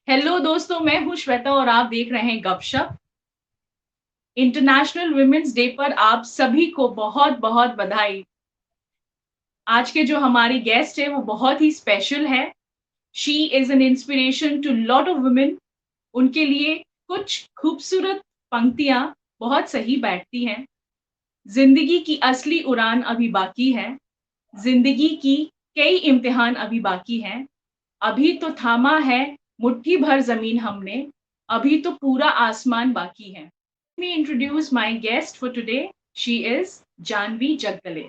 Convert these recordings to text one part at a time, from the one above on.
Hello दोस्तों, मैं हूँ श्वेता और आप देख रहे हैं गपशप। इंटरनेशनल वुमेन्स डे पर आप सभी को बहुत-बहुत बधाई। आज के जो हमारी गेस्ट है वो बहुत ही स्पेशल है। She is an inspiration to lot of women. उनके लिए कुछ खूबसूरत पंक्तियाँ बहुत सही बैठती हैं। ज़िंदगी की असली उड़ान अभी बाकी है। ज़िंदगी की कई इम्तिहान अभी बाकी हैं। अभी तो थामा है मुट्ठी भर ज़मीन हमने, अभी तो पूरा आसमान बाकी है। Let me introduce my guest for today. She is Janvi Jagdale.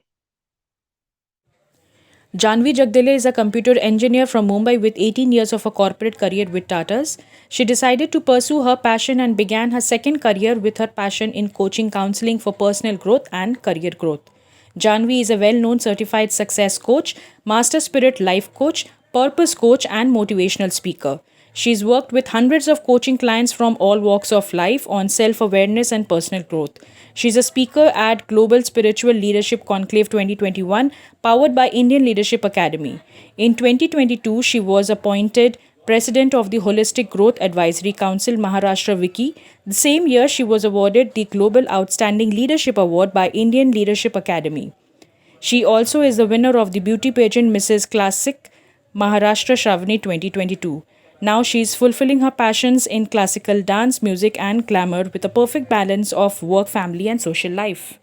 Janhavi Jagdale is a computer engineer from Mumbai with 18 years of a corporate career with TATAs. She decided to pursue her passion and began her second career with her passion in coaching counseling for personal growth and career growth. Janhavi is a well known certified success coach, master spirit life coach, purpose coach, and motivational speaker. She's worked with hundreds of coaching clients from all walks of life on self awareness and personal growth. She's a speaker at Global Spiritual Leadership Conclave 2021, powered by Indian Leadership Academy. In 2022, she was appointed President of the Holistic Growth Advisory Council Maharashtra WICCI. The same year, she was awarded the Global Outstanding Leadership Award by Indian Leadership Academy. She also is the winner of the beauty pageant Mrs. Classic Maharashtra Shravani 2022. Now she is fulfilling her passions in classical dance, music, and glamour with a perfect balance of work, family, and social life.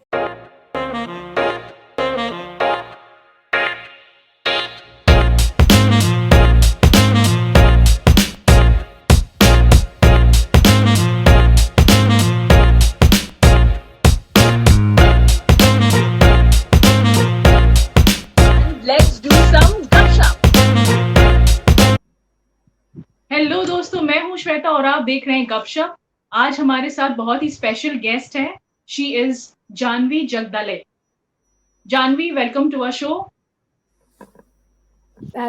Let's do some gupshup. Hello दोस्तों, मैं हूँ श्वेता और आप देख रहे हैं गपशप। आज हमारे साथ बहुत ही स्पेशल गेस्ट है। She is Janhvi Jagdale. Janhvi, welcome to our show.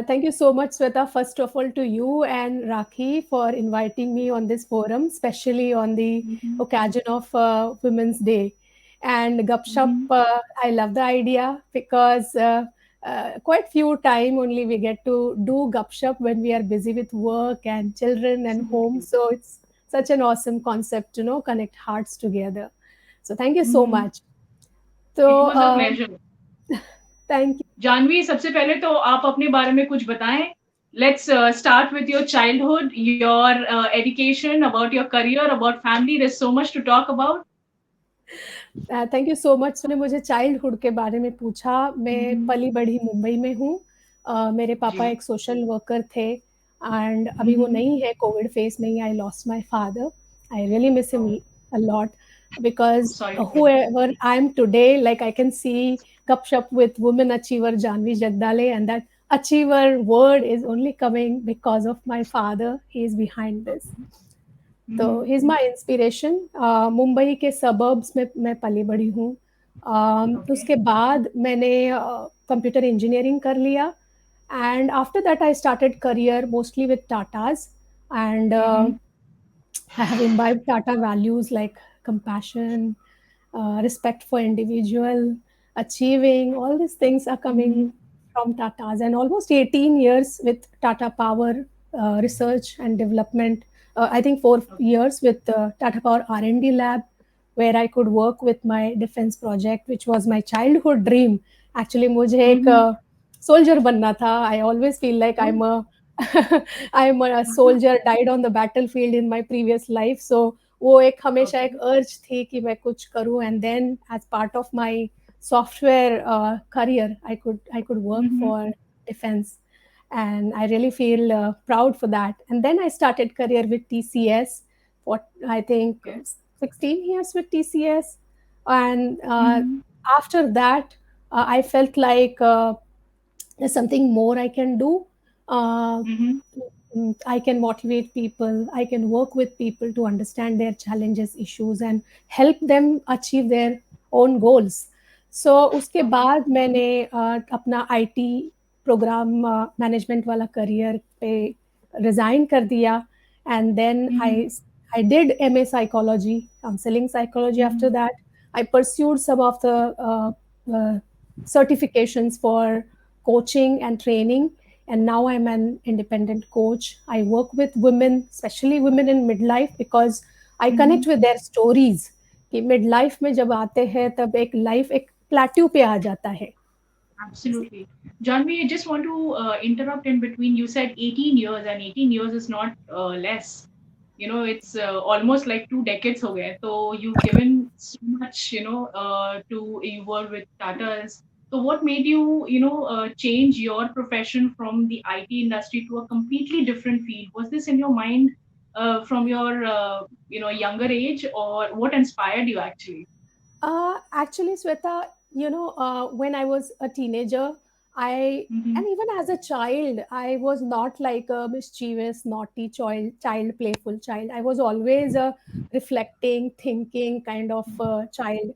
Thank you so much, Sweta, first of all to you and Rakhi for inviting me on this forum, especially on the occasion of Women's Day. And Gupshup, I love the idea because quite few time only we get to do Gupshup when we are busy with work and children and home. So it's such an awesome concept to connect hearts together. So thank you so much. It So was a pleasure. thank you. Janhvi, सबसे पहले तो आप अपने बारे में कुछ बताएं। Let's start with your childhood, your education, about your career, about family. There is so much to talk about. Thank you so much. ने मुझे चाइल्डहुड के बारे में पूछा। मैं पली बढ़ी मुंबई में हूँ। मेरे पापा एक सोशल वर्कर थे एंड अभी वो नहीं है, कोविड फेस में ही I lost my father. I really miss him a lot because whoever I am today, like I can see Gupshup with woman achiever Janhavi Jagdale, and that achiever word is only coming because of my father. He is behind this. तो he is my inspiration. Mumbai के suburbs में मैं पली बड़ी हूँ। उसके बाद मैंने कंप्यूटर इंजीनियरिंग कर लिया and after that I started career mostly with Tatas and I have imbibed Tata values like compassion, respect for individual, achieving. All these things are coming from Tata's, and almost 18 years with Tata Power research and development. I think 4 years with Tata Power R&D lab, where I could work with my defense project, which was my childhood dream. Actually, मुझे एक soldier बनना था. I always feel like I'm a soldier, died on the battlefield in my previous life. So वो एक हमेशा एक urge थी कि मैं कुछ करूँ, and then as part of my software career, I could work for defense, and I really feel proud for that. And then I started career with TCS for I think 16 years with TCS, and after that I felt like there's something more I can do. Uh, I can motivate people. I can work with people to understand their challenges, issues, and help them achieve their own goals. So उसके बाद मैंने अपना IT program management वाला career पे resign कर दिया and then I did MA psychology, counseling psychology. After that, I pursued some of the certifications for coaching and training. and now I'm an independent coach. I work with women, especially women in midlife, because I connect with their stories कि midlife में जब आते हैं तब एक life एक plateau पे आ जाता है. Absolutely. Janvi, I just want to interrupt in between. You said 18 years, and 18 years is not less. It's almost like 2 decades ho gaye. So you've given so much, you were with Tatas. So what made you, change your profession from the IT industry to a completely different field? Was this in your mind from your, younger age, or what inspired you actually? Actually, Sweta, when I was a teenager, Mm-hmm. and even as a child, I was not like a mischievous, naughty child, playful child. I was always a reflecting, thinking kind of child.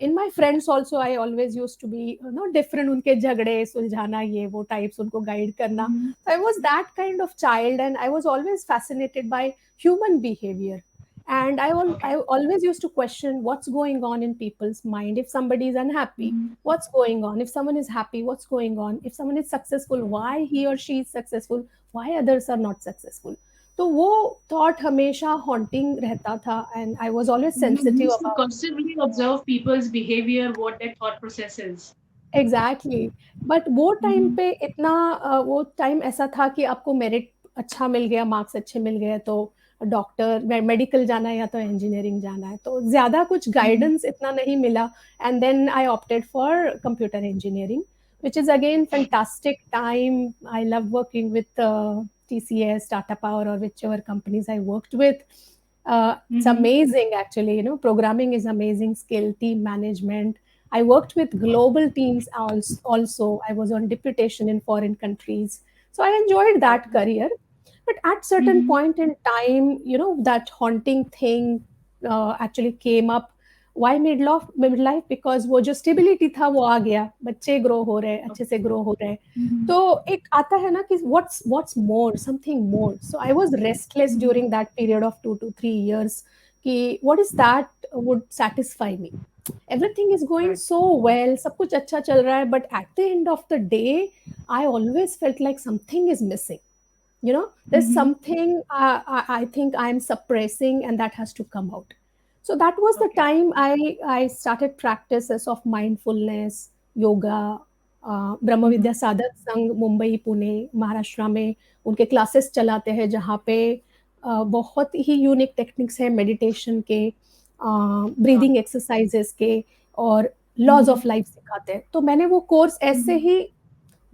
In my friends also, I always used to be, different. उनके झगड़े सुलझाना ये वो types उनको guide करना. Mm-hmm. So I was that kind of child, and I was always fascinated by human behavior. And I Okay. always used to question what's going on in people's mind. If somebody is unhappy, Mm-hmm. what's going on? If someone is happy, what's going on? If someone is successful, why he or she is successful, why others are not successful? तो वो thought हमेशा haunting रहता था, and I was always You sensitive used to about. constantly observe people's behavior, what their thought process is. Exactly. But वो time Mm-hmm. पे इतना वो time ऐसा था कि आपको मेरिट अच्छा मिल गया, मार्क्स अच्छे मिल गए तो डॉक्टर मेडिकल जाना है या तो इंजीनियरिंग जाना है, तो ज़्यादा कुछ Mm-hmm. गाइडेंस इतना नहीं मिला. And then I opted for computer engineering, which is again fantastic time. I love working with TCS, Tata Power, or whichever companies I worked with. It's Mm-hmm. amazing actually. Programming is amazing skill, team management. I worked with global teams also. I was on deputation in foreign countries. So I enjoyed that Okay. career. But at certain Mm-hmm. point in time, that haunting thing actually came up. Why midlife? Because वो जो stability था वो आ गया, बच्चे grow हो रहे, अच्छे से grow हो रहे. Mm-hmm. तो एक आता है ना कि what's more, something more. So I was restless Mm-hmm. during that period of 2 to 3 years. कि what is that would satisfy me? Everything is going Right. so well, सब कुछ अच्छा चल रहा है, but at the end of the day, I always felt like something is missing. There's Mm-hmm. something I think I'm suppressing, and that has to come out. So that was the Okay. time I started practices of mindfulness, yoga. Brahma Mm-hmm. विद्या साधक संघ मुंबई पुणे महाराष्ट्र में उनके classes चलाते हैं, जहाँ पे बहुत ही unique techniques है मेडिटेशन के, Got ब्रीदिंग it. एक्सरसाइजेस के, और लॉज Mm-hmm. ऑफ लाइफ सिखाते हैं. तो मैंने वो कोर्स ऐसे Mm-hmm. ही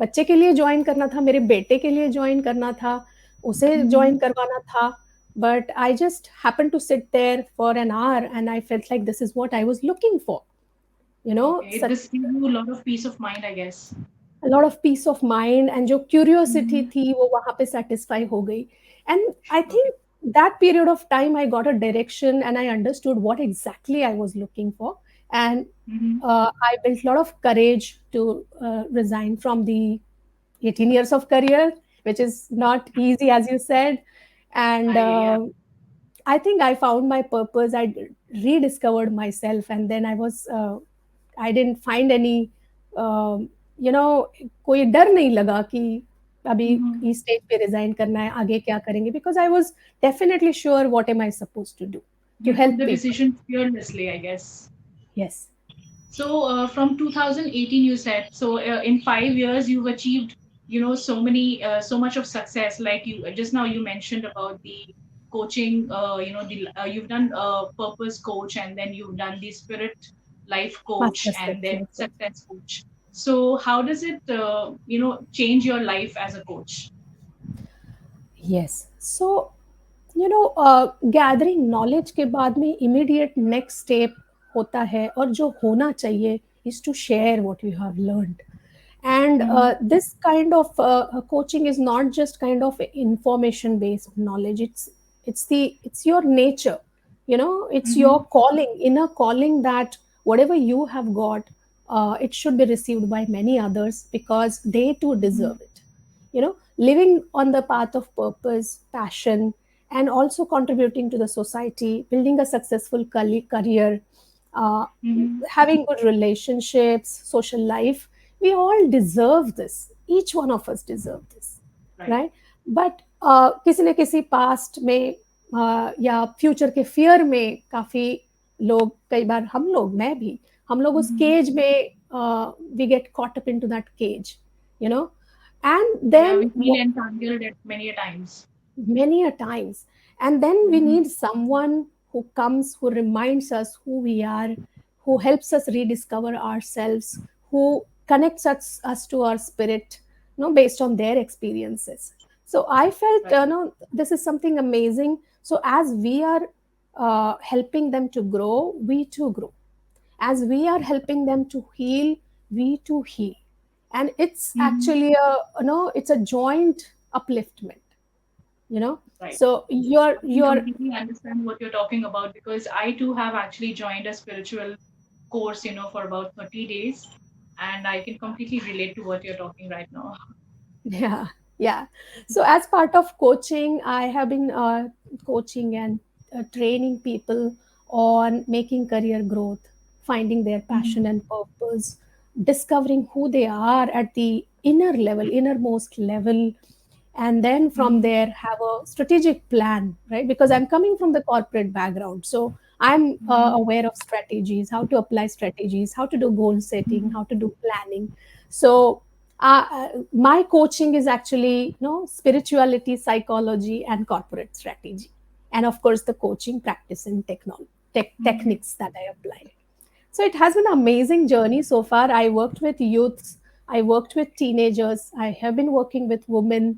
बच्चे के लिए ज्वाइन करना था, मेरे बेटे के लिए ज्वाइन करना था, उसे Mm-hmm. ज्वाइन करवाना था. But I just happened to sit there for an hour, and I felt like this is what I was looking for. Okay. Such This gives you a lot of peace of mind, I guess. a lot of peace of mind, and जो curiosity Mm-hmm. थी वो वहाँ पे satisfy हो गई. And I Okay. think that period of time I got a direction, and I understood what exactly I was looking for. And Mm-hmm. I built a lot of courage to resign from the 18 years of career, which is not easy, as you said. And Yeah. I think I found my purpose. I rediscovered myself, and then I didn't find any, कोई डर नहीं लगा कि अभी Mm-hmm. इस stage पे resign करना है, आगे क्या करेंगे, because I was definitely sure what am I suppose to do, to You took help the पीपल. decision fearlessly, I guess. Yes. So from 2018, you said, so in 5 years you've achieved, so much of success. Like you just now you mentioned about the coaching. You've done purpose coach, and then you've done the spirit life coach, master and then spectrum. success coach. So how does it, change your life as a coach? Yes. So gathering knowledge के बाद में immediate next step होता है, और जो होना चाहिए is to share what you have learned. And Mm-hmm. this kind of coaching is not just kind of information based knowledge. It's your nature. It's your Mm-hmm. calling, inner calling, that whatever you have got, it should be received by many others, because they too Mm-hmm. deserve it. Living on the path of purpose, passion, and also contributing to the society, building a successful career, uh, Mm-hmm. having good relationships, social life. We all deserve this. Each one of us deserve this. Right. Right? But किसी न किसी past में या future के fear में काफ़ी लोग, कई बार हम लोग, मैं भी, हम लोग उस Mhm. केज में we get caught up into that cage, you know, and Yeah, then we feel entangled at many a times. many a times, and then we Mhm. need someone who comes, who reminds us who we are, who helps us rediscover ourselves, who connects us to our spirit, based on their experiences. So I felt, Right. this is something amazing. So as we are helping them to grow, we too grow. As we are helping them to heal, we too heal. And it's Mhm. actually it's a joint upliftment, you know. Right. So I can completely understand what you're talking about because I too have actually joined a spiritual course, for about 30 days. And I can completely relate to what you're talking right now. yeah, yeah. So as part of coaching, I have been coaching and training people on making career growth, finding their passion Mhm. and purpose, discovering who they are at the inner level, innermost level, and then from Mhm. there have a strategic plan, right? Because I'm coming from the corporate background, so I'm Mhm. aware of strategies, how to apply strategies, how to do goal setting, Mhm. how to do planning. So my coaching is actually, spirituality, psychology, and corporate strategy, and of course the coaching practice and Mhm. techniques that I apply. So it has been an amazing journey so far. I worked with youths, I worked with teenagers, I have been working with women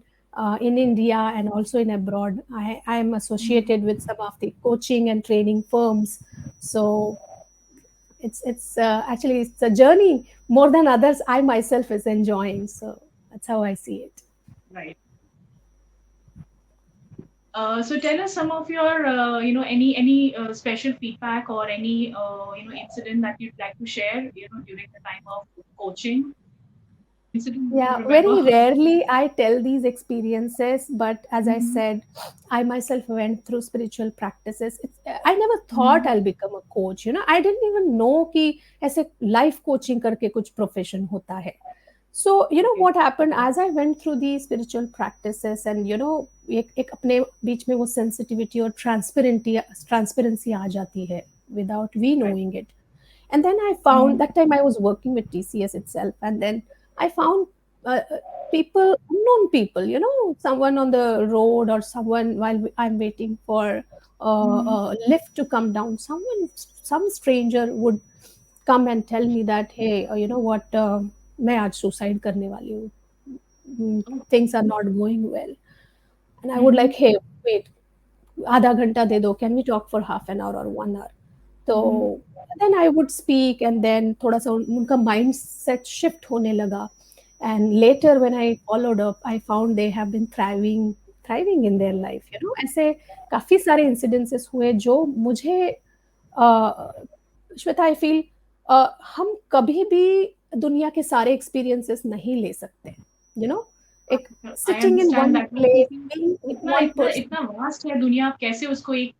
in India and also in abroad. I am Mhm. associated with some of the coaching and training firms. So it's actually it's a journey more than others I myself is enjoying. So that's how I see it. Right. So tell us some of your, any special feedback or any, incident that you'd like to share, during the time of coaching. Incident that you Yeah, remember. very rarely I tell these experiences, but as I Mhm. said, I myself went through spiritual practices. I never thought Mhm. I'll become a coach. I didn't even know कि ऐसे life coaching करके कुछ profession होता है. So Okay. what happened as I went through the spiritual practices, and एक अपने बीच में वो sensitivity और transparency आ जाती है without we Right. knowing it. And then I found, Mhm. that time I was working with TCS itself, and then I found people, unknown people, someone on the road, or someone while I'm waiting for Mhm. a lift to come down, some stranger would come and tell me that, hey, you know what, मैं आज suicide करने वाली हूँ. Oh. Things are not going well. And I would like, Mhm. hey, wait, आधा घंटा दे दो, can we talk for half an hour or 1 hour? तो Mhm. Then I would speak, and then थोड़ा सा उनका माइंड सेट शिफ्ट होने लगा, and later when I followed up I found they have been thriving in their life, ऐसे काफ़ी सारे incidences हुए जो मुझे श्वेता आई फील हम कभी भी दुनिया के सारे एक्सपीरियंसेस नहीं ले सकते, एक I sitting in understand one that. Place, क्योंकि बीइंग विद इतना वन इतना पर्सन. इतना वास्ट है दुनिया, आप कैसे उसको एक,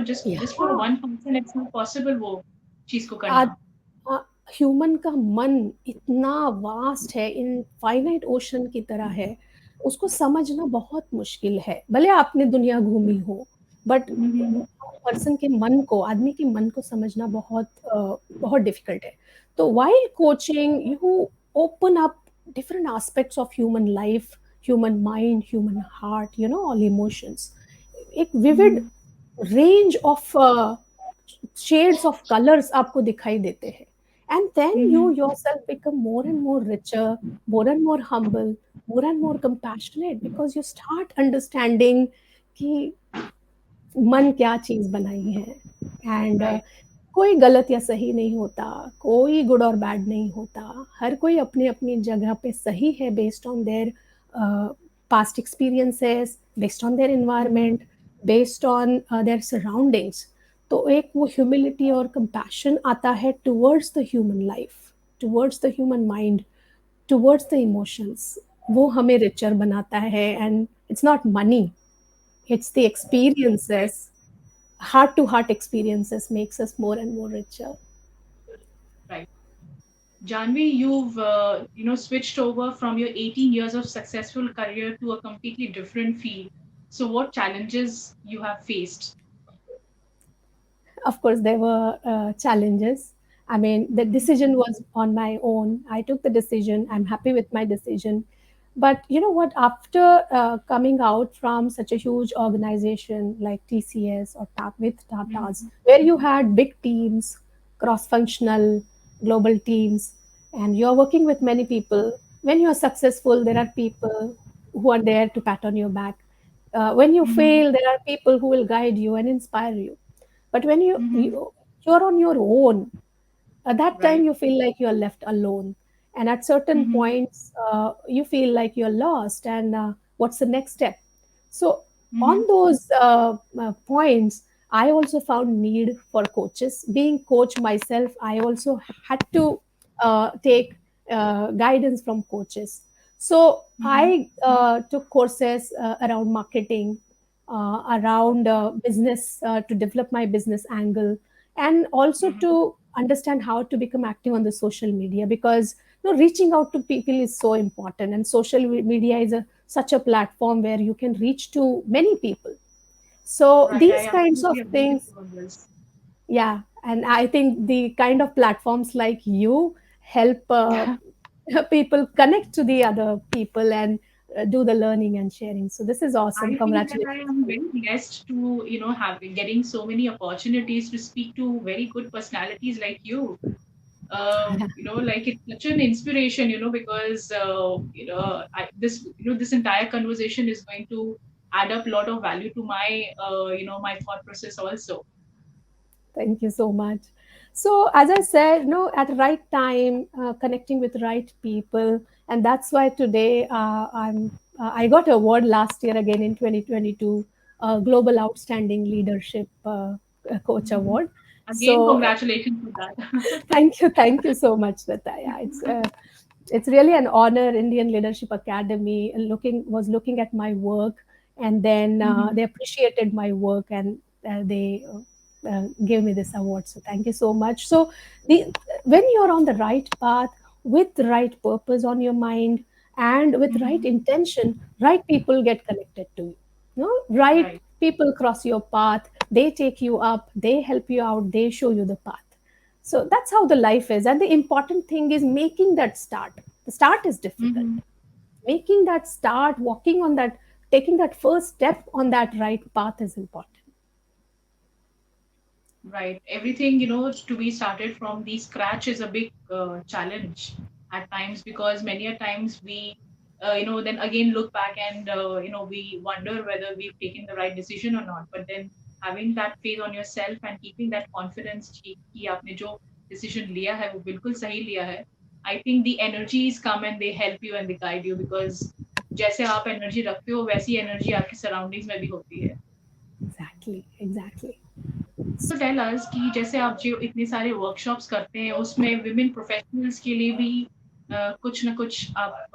just for one person it's not possible वो चीज को आज करना. ह्यूमन का मन इतना वास्ट है, इनफाइनाइट ओशन की तरह है, उसको समझना बहुत मुश्किल है, भले आपने दुनिया घूमी हो, बट Mhm. पर्सन के मन को, आदमी के मन को समझना बहुत डिफिकल्ट है. तो while coaching you open up different aspects of human life, human mind, human heart, all emotions, एक vivid Mhm. Range of shades of colours आपको दिखाई देते हैं. And then you Mhm. Yourself become more and more richer, more and more humble, more and more compassionate, because you start understanding कि मन क्या चीज बनाई है. And Right. कोई गलत या सही नहीं होता, कोई गुड और बैड नहीं होता, हर कोई अपनी अपनी जगह पे सही है, based on their past experiences, based on their Mhm. Environment, based on their surroundings. तो एक वो ह्यूमिलिटी और कंपैशन आता है towards the human life, towards the human mind, towards the emotions. वो हमें रिचर बनाता है, and it's not money, it's the Right. experiences, heart to heart experiences makes us more and more richer. Right. Janvi, you've switched over from your 18 years of successful career to a completely different field. So, what challenges you have faced? Of course, there were challenges. I mean, the Mm-hmm. decision was on my own. I took the decision. I'm happy with my decision. But you know what? After coming out from such a huge organization like TCS or with TATAs, Mm-hmm. where you had big teams, cross-functional, global teams, and you're working with many people. When you're successful, there are people who are there to pat on your back. When you Mm-hmm. fail, there are people who will guide you and inspire you. But when Mm-hmm. you're on your own, at that time Right. you feel like you're left alone, and at certain Mm-hmm. points you feel like you're lost, and what's the next step? So on Mm-hmm. those points, I also found need for coaches. Being coach myself, I also had to take guidance from coaches. So Mm-hmm. I took courses around marketing, around business, to develop my business angle, and also Mm-hmm. to understand how to become active on the social media, because reaching out to people is so important, and social media is such a platform where you can reach to many people. So Right. I these kinds of absolutely agree with things, you on this. yeah, and I think the kind of platforms like you help people connect to the other people and do the learning and sharing. So this is awesome. I feel that I Congratulations am to you. very blessed to, having getting so many opportunities to speak to very good personalities like you. Like it's such an inspiration, because this entire conversation is going to add up a lot of value to my thought process also. Thank you so much. So, as I said, at the right time, connecting with right people, and that's why today I got an award last year again in 2022, Global Outstanding Leadership Coach Mhm. Award. Again, So, congratulations for that. thank you so much, Sveta. Yeah, it's really an honor. Indian Leadership Academy looking at my work, and then Mhm. they appreciated my work, and they gave me this award. So thank you so much. So the when you're on the right path, with the right purpose on your mind, and with right Mhm. intention, right people get connected to you. Right Right. people cross your path. They take you up. They help you out. They show you the path. So that's how the life is. And the important thing is making that start. The start is difficult. Mhm. Making that start, walking on that, taking that first step on that right path is important. Right. Everything, to be started from the scratch is a big challenge at times, because many a times we, then again look back and, we wonder whether we've taken the right decision or not. But then having that faith on yourself and keeping that confidence कि आपने जो decision लिया है वो बिल्कुल सही लिया है. I think the energies come and they help you and they guide you, because जैसे आप energy रखते हो वैसी energy आपकी surroundings में भी होती है. Exactly, exactly. तो टेल अस कि जैसे आप जो इतने सारे वर्कशॉप्स करते हैं उसमें विमेन प्रोफेशनल्स के लिए भी कुछ ना कुछ आप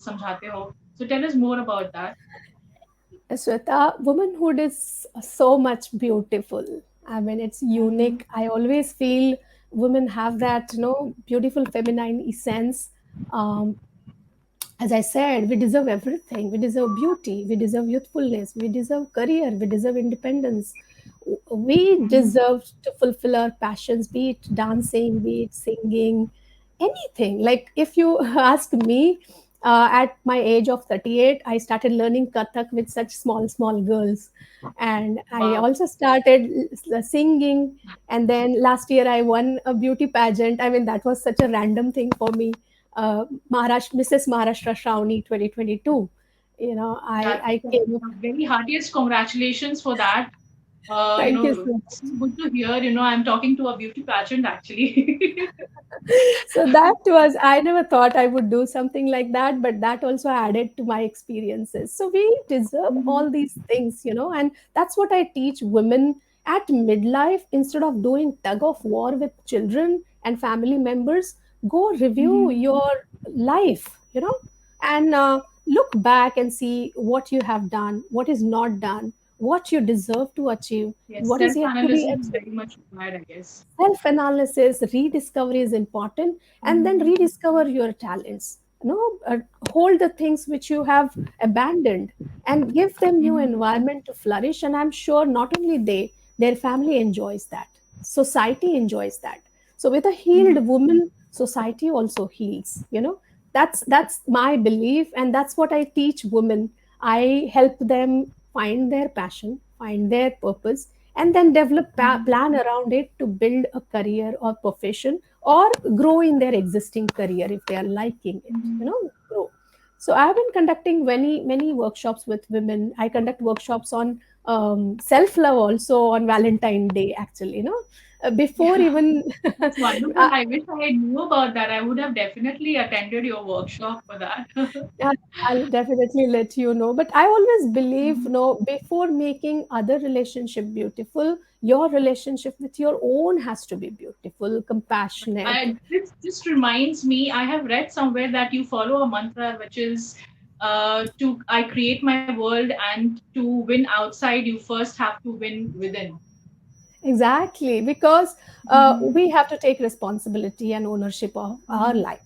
समझाते हो. So tell us more about that. Sweta, womanhood is so much beautiful. I mean, it's Mhm. unique. I always feel women have that, beautiful feminine essence. Um, as I said, we deserve everything. We deserve beauty. We deserve youthfulness. We deserve career. We deserve independence. We Mhm. deserve to fulfill our passions, be it dancing, be it singing, anything. Like if you ask me, at my age of 38, I started learning Kathak with such small, small girls. And I Wow. also started singing. And then last year I won a beauty pageant. I mean, that was such a random thing for me. Mrs. Maharashtra Shravani 2022. That I came up. very heartiest congratulations for that. Thank you so It's much. good to hear. I'm talking to a beauty pageant actually. So that was, I never thought I would do something like that, but that also added to my experiences. So we deserve Mhm. all these things, and that's what I teach women at midlife. Instead of doing tug of war with children and family members, go review Mhm. your life, and look back and see what you have done, what is not done, what you deserve to achieve, Yes, what is self yet to be analysis is achieved. very much required, I guess. Self analysis, rediscovery is important, and then Mm-hmm. rediscover your talents, hold the things which you have abandoned and give them new Mm-hmm. environment to flourish. And I'm sure not only they, their family enjoys that, society enjoys that. So with a healed Mm-hmm. woman, society also heals. That's my belief, and that's what I teach women. I help them find their passion, find their purpose, and then develop Mm-hmm. plan around it to build a career or profession, or grow in their existing career if they are liking it, Mm-hmm. grow. So I have been conducting many workshops with women. I conduct workshops on self love also on Valentine Day, actually, before Yeah, even that's wonderful. I wish I knew about that. I would have definitely attended your workshop for that. Yeah, I'll definitely let you know. But I always believe, Mhm. before making other relationship beautiful, your relationship with your own has to be beautiful, compassionate. This just reminds me, I have read somewhere that you follow a mantra which is to I create my world, and to win outside, you first have to win within. Exactly, because Mm-hmm. we have to take responsibility and ownership of our Mm-hmm. life.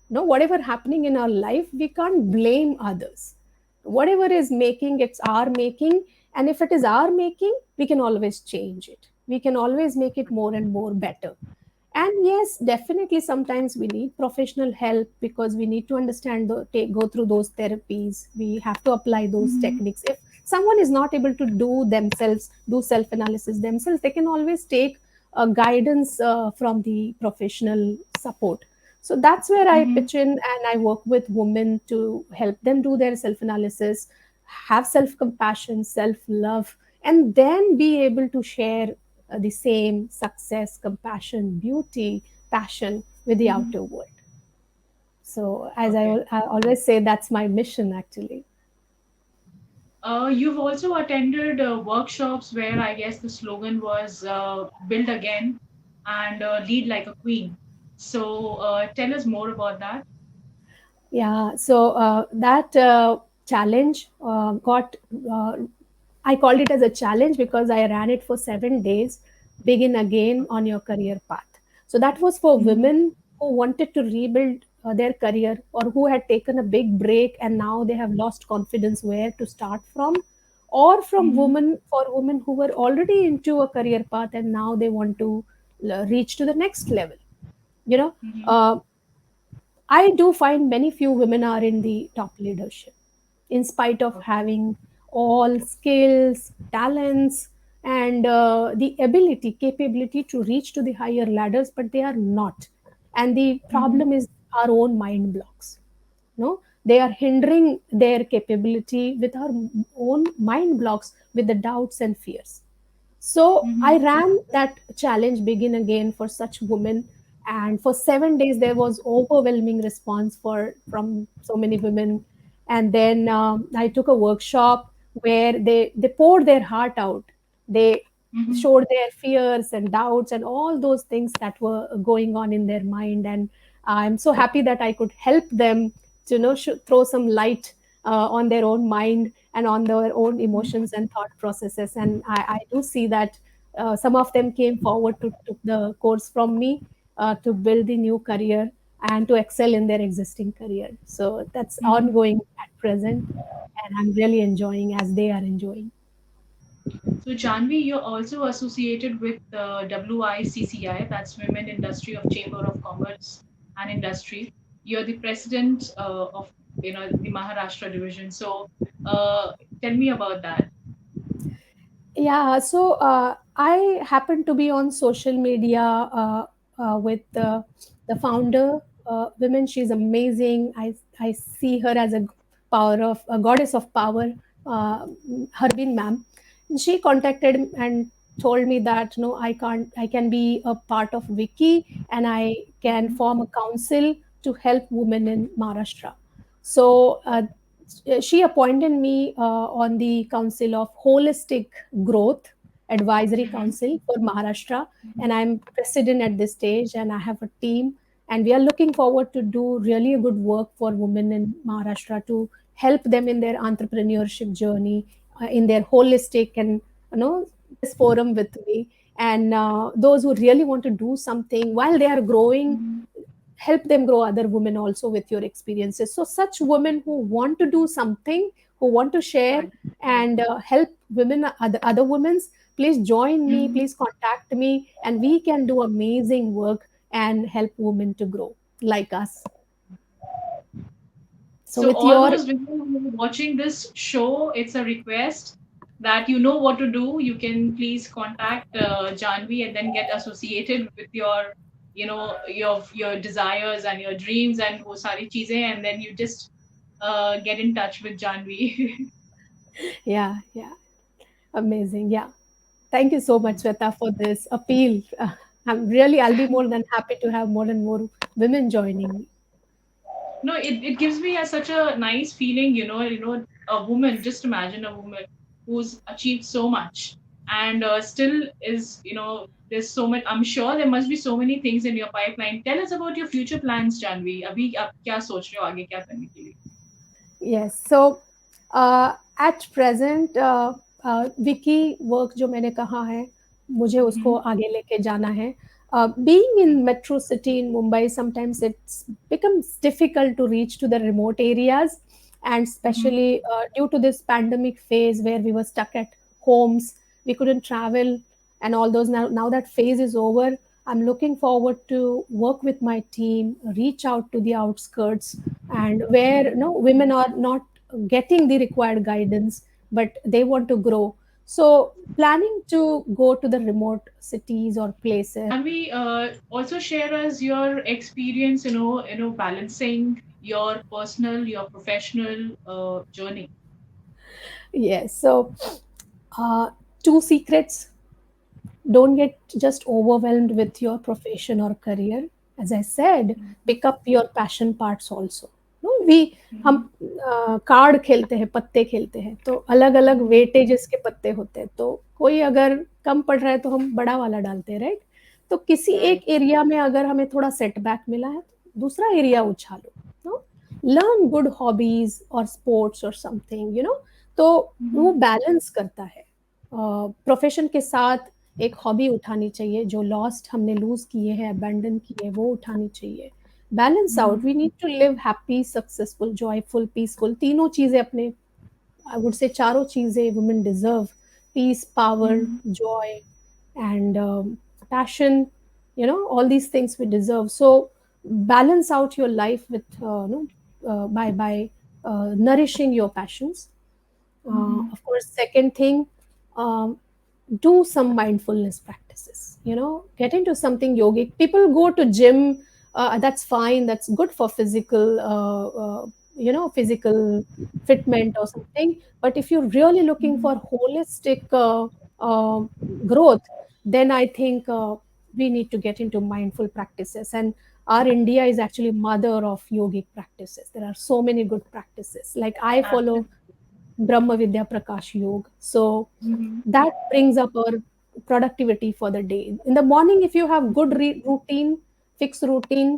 Whatever happening in our life, we can't blame others. Whatever is making, it's our making, and if it is our making, we can always change it. We can always make it more and more better. And yes, definitely sometimes we need professional help, because we need to understand go through those therapies. We have to apply those Mm-hmm. techniques. If someone is not able to do self analysis themselves, they can always take guidance from the professional support. So that's where I Mm-hmm. pitch in, and I work with women to help them do their self analysis, have self compassion, self love, and then be able to share the same success, compassion, beauty, passion with the Mm-hmm. outer world. So, as Okay. I always say, that's my mission actually. You've also attended workshops where I guess the slogan was "Build Again" and "Lead like a Queen." So tell us more about that. Yeah, so that challenge got, uh, I called it as a challenge because I ran it for 7 days. Begin again on your career path. So that was for Mm-hmm. women who wanted to rebuild their career, or who had taken a big break and now they have lost confidence where to start from, or from Mm-hmm. women for women who were already into a career path and now they want to reach to the next level. You know, Mm-hmm. uh, I do find many few women are in the top leadership, in spite of Okay. having all skills, talents, and the ability, capability to reach to the higher ladders, but they are not. And the Mm-hmm. problem is our own mind blocks. No, they are hindering their capability with our own mind blocks, with the doubts and fears. So Mm-hmm. I ran that challenge, begin again, for such women, and for 7 days there was overwhelming response from so many women. And then I took a workshop where they poured their heart out. They Mm-hmm. showed their fears and doubts and all those things that were going on in their mind. And I'm so happy that I could help them to throw some light on their own mind and on their own emotions and thought processes. And I do see that some of them came forward to took the course from me to build the new career and to excel in their existing career. So that's Mm-hmm. ongoing at present, and I'm really enjoying as they are enjoying. So, Janvi, you're also associated with WICCI, that's Women Industry of Chamber of Commerce and Industry. You're the president of the Maharashtra division. So, tell me about that. Yeah, so I happen to be on social media with the founder, women. She's amazing. I see her as a power of a goddess of power, Harbin ma'am. And she contacted and told me that no, I can be a part of Wiki, and I can Mm-hmm. form a council to help women in Maharashtra. So she appointed me on the Council of Holistic Growth Advisory Mm-hmm. Council for Maharashtra, Mm-hmm. and I'm president at this stage, and I have a team, and we are looking forward to do really a good work for women in Maharashtra to help them in their entrepreneurship journey, in their holistic and this forum with me. And those who really want to do something while they are growing, help them grow other women also with your experiences. So such women who want to do something, who want to share and help women, other women's, please join me, please contact me, and we can do amazing work and help women to grow like us. So So with all your those women who are watching this show, it's a request that you know what to do. You can please contact Janvi and then get associated with your, your desires and your dreams and wo sari cheezein, and then you just get in touch with Janvi. yeah, yeah, amazing, yeah. Thank you so much, Sweta, for this appeal. I'll be more than happy to have more and more women joining me. No, it gives me such a nice feeling, a woman, just imagine a woman who's achieved so much and still is, there's so much, I'm sure there must be so many things in your pipeline. Tell us about your future plans, Janvi. अभी आप क्या सोच रहे हो आगे क्या करने के लिए? Yes. So at present, Vicky work जो मैंने कहा है, मुझे उसको Mhm. आगे लेके जाना है. Being in metro city in Mumbai, sometimes it's becomes difficult to reach to the remote areas, and Mhm. especially due to this pandemic phase where we were stuck at homes, we couldn't travel, and all those. Now that phase is over, I'm looking forward to work with my team, reach out to the outskirts, and where women are not getting the required guidance, but they want to grow. So planning to go to the remote cities or places. Janvi, also share us your experience, balancing your personal, your professional journey. Yes. So uh, two secrets: don't get just overwhelmed with your profession or career. As I said, pick up your passion parts also. No, we हम card खेलते हैं, पत्ते खेलते हैं, तो अलग अलग weightages के पत्ते होते हैं, तो कोई अगर कम पड़ रहा है तो हम बड़ा वाला डालते हैं, राइट? तो किसी Right. एक एरिया में अगर हमें थोड़ा सेटबैक मिला है, तो दूसरा एरिया उछालो. नो, लर्न गुड हॉबीज और स्पोर्ट्स और समथिंग, तो वो बैलेंस करता है. प्रोफेशन के साथ एक हॉबी उठानी चाहिए, जो लॉस्ट हमने लूज किए हैं, अबैंडन किए, वो उठानी चाहिए. Balance out, we need to live happy, successful, joyful, peaceful. तीनों चीजें अपने, आई वुड से चारों चीजें women deserve: peace, power, joy and passion. All these things we deserve. So balance out your life with by nourishing your passions. Of course, second thing, um, do some mindfulness practices. Get into something yogic. People go to gym. That's fine. That's good for physical, physical fitment or something. But if you're really looking for holistic uh, growth, then I think we need to get into mindful practices. And our India is actually mother of yogic practices. There are so many good practices. Like I follow Absolutely. Brahma Vidya Prakash Yoga. So Mhm. that brings up our productivity for the day. In the morning, if you have good routine, fixed routine,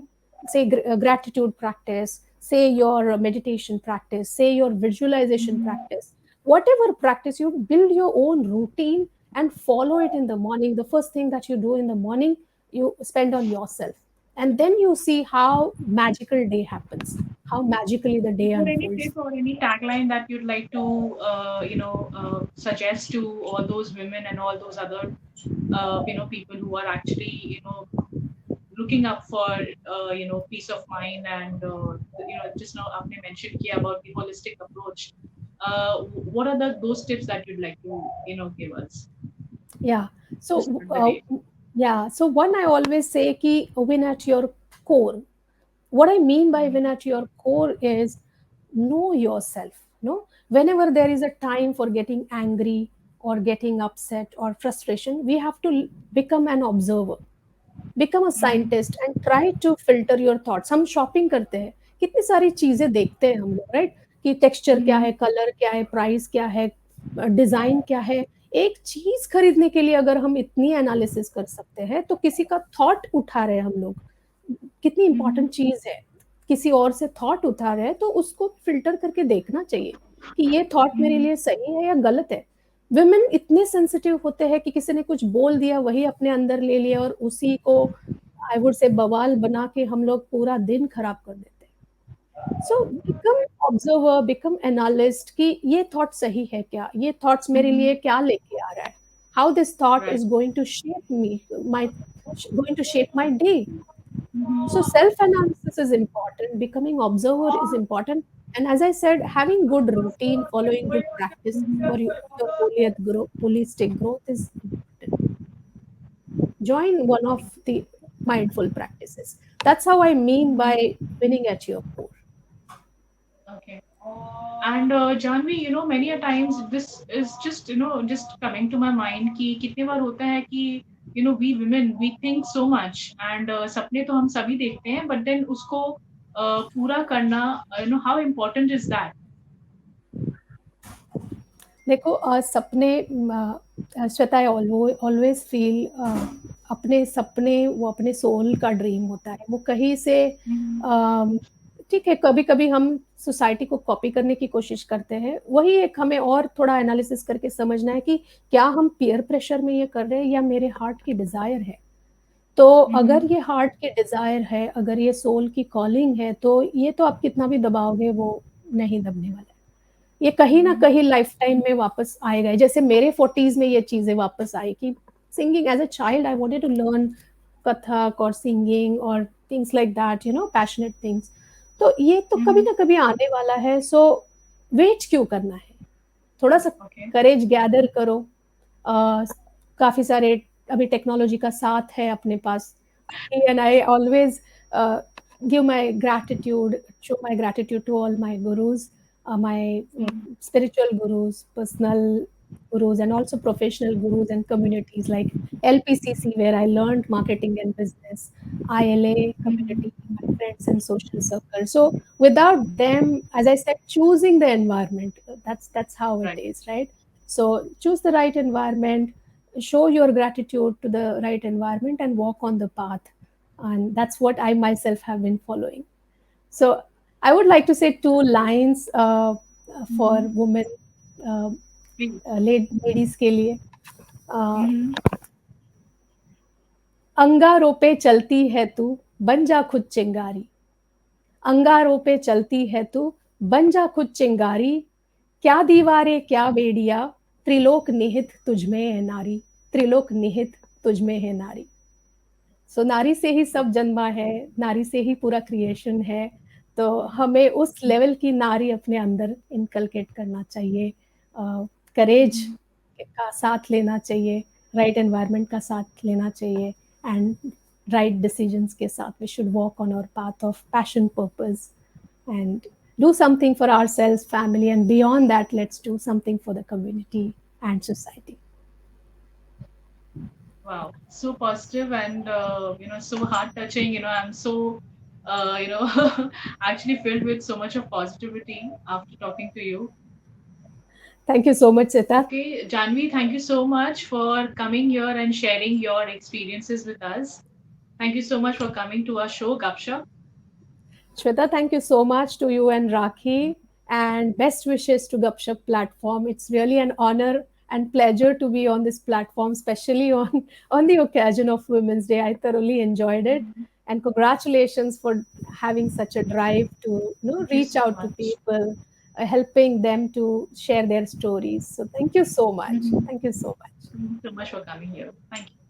say gratitude practice, say your meditation practice, say your visualization practice, whatever practice, you build your own routine and follow it in the morning. The first thing that you do in the morning, you spend on yourself. And then you see how magical day happens, how magically the day Is there any unfolds. tip or any tagline that you'd like to, suggest to all those women and all those other, people who are actually, looking up for, peace of mind and, just now आपने mentioned किया about the holistic approach. What are those tips that you'd like to, give us Yeah. to So, start the day? yeah. So one I always say ki win at your core. What I mean by win at your core is know yourself. No, whenever there is a time for getting angry or getting upset or frustration, we have to become an observer, become a scientist and try to filter your thoughts. हम shopping करते हैं, कितनी सारी चीजें देखते हैं हम लोग, राइट? कि टेक्सचर क्या है, कलर क्या है, प्राइस क्या है, डिजाइन क्या है. एक चीज खरीदने के लिए अगर हम इतनी एनालिसिस कर सकते हैं, तो किसी का थॉट उठा रहे हैं हम लोग, कितनी इंपॉर्टेंट चीज है. किसी और से थॉट उठा रहे हैं, तो उसको फिल्टर करके देखना चाहिए. कि ये थॉट मेरे लिए सही है या गलत है। वुमेन इतने सेंसिटिव होते हैं कि किसी ने कुछ बोल दिया, वही अपने अंदर ले लिया और उसी को आई वुड से बवाल बना के हम लोग पूरा दिन खराब कर देते हैं। So become observer, become analyst कि ये थॉट सही है क्या? ये थॉट्स मेरे लिए क्या लेके आ रहा है? How this thought Right. Is going to shape me, my going to shape my day. So self-analysis is important, becoming observer is important, and as I said, having good routine, following good practice for your holistic growth is important. Join one of the mindful practices. That's how I mean by winning at your core. Okay. And Janvi, many a times this is just, just coming to my mind कि कितने बार होता है कि we women we think so much and सपने तो हम सभी देखते हैं but then उसको पूरा करना how important is that? देखो सपने श्वेता, आई ऑलवेज फील अपने सपने वो अपने सोल का ड्रीम होता है, वो कहीं से ठीक है, कभी कभी हम सोसाइटी को कॉपी करने की कोशिश करते हैं, वही एक हमें और थोड़ा एनालिसिस करके समझना है कि क्या हम पीयर प्रेशर में ये कर रहे हैं या मेरे हार्ट की डिजायर है। तो अगर ये हार्ट की डिजायर है, अगर ये सोल की कॉलिंग है, तो ये तो आप कितना भी दबाओगे वो नहीं दबने वाला है। ये कहीं ना कहीं लाइफ टाइम में वापस आएगा। जैसे मेरे 40s में ये चीजें वापस आई कि singing as a child I wanted to learn Kathak और सिंगिंग और things like that, passionate things. तो ये तो कभी ना कभी आने वाला है। सो वेट क्यों करना है? थोड़ा सा Okay. करेज गैदर करो। अ, काफी सारे अभी टेक्नोलॉजी का साथ है अपने पास, and I always give my gratitude, show my gratitude to all my gurus, my spiritual gurus, personal gurus, and also professional gurus and communities like LPCC, where I learned marketing and business, ILA community, my friends and social circle. So without them, as I said, choosing the environment, that's how it Right. is, right? So choose the right environment, show your gratitude to the right environment, and walk on the path. And that's what I myself have been following. So I would like to say two lines for women, uh, ladies के लिए. uh, अंगारों पे चलती है तू, बन जा खुद चिंगारी. अंगारों पे चलती है तू, बन जा खुद चिंगारी. क्या दीवारें क्या बेड़िया, त्रिलोक निहित तुझ में है नारी. त्रिलोक निहित तुझ में है नारी. सो नारी से ही सब जन्मा है, नारी से ही पूरा क्रिएशन है। तो हमें उस लेवल की नारी अपने अंदर इनकलकेट करना चाहिए, करेज का साथ लेना चाहिए, राइट एनवायरनमेंट का साथ लेना चाहिए, एंड राइट डिसीजंस के साथ we should walk on our path of passion, purpose, and do something for ourselves, family, and beyond that, let's do something for the community and society. Wow, so positive and so heart touching. I'm so actually filled with so much of positivity after talking to you. Thank you so much, Sita. Okay, Janvi, thank you so much for coming here and sharing your experiences with us. Thank you so much for coming to our show, GUPSHUP. Shweta, thank you so much to you and Rakhi, and best wishes to GupShup platform. It's really an honor and pleasure to be on this platform, especially on the occasion of Women's Day. I thoroughly enjoyed it, and congratulations for having such a drive to Thank you reach so out to much. people, helping them to share their stories. So thank you so much. Thank you so much. Thank you so much for coming here. Thank you.